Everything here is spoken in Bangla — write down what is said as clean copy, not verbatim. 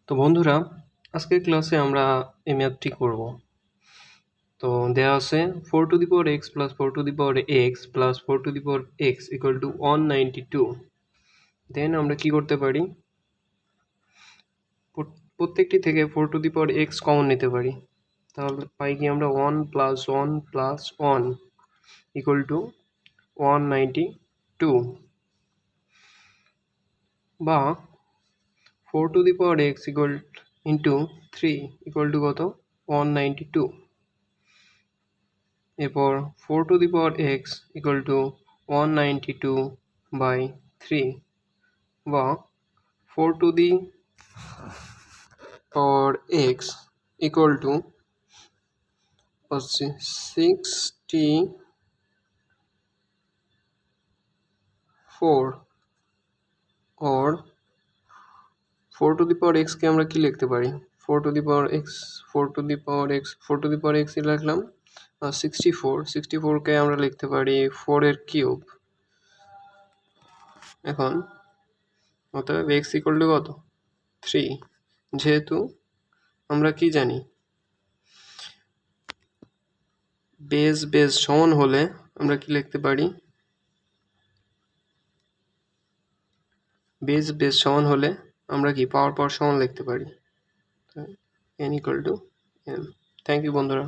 তো বন্ধুরা, আজকের ক্লাসে আমরা এই ম্যাথটি করব। তো দেওয়া আছে 4 to the power x plus 4 to the power x plus 4 to the power x equal to 192। দেন আমরা কি করতে পারি, প্রত্যেকটি থেকে 4 to the power x common নিতে পারি। তাহলে পাই কি আমরা 1 প্লাস 1 প্লাস 1 ইকুয়াল টু 192, বা 4 to the power x equal into 3 equal to কত, 192। এরপর 4 to the power x equal to 192/3, বা 4 to the power x equal to হচ্ছে 64, or 4 টু দি পাওয়ার এক্সকে আমরা কি লিখতে পারি, 4 to the power x 4 to the power x 4 to the power x লিখলাম 64কে আমরা লিখতে পারি 4 এর কিউব। এখন অতএব এক্স ইকুয়াল টু কত, 3। যেহেতু আমরা কি জানি, বেস বেস সমান হলে আমরা কি লিখতে পারি, বেস বেস সমান হলে আমরা কি পাওয়ার পাওয়ার সমান লিখতে পারি। n equal to m। Thank you বন্ধুরা।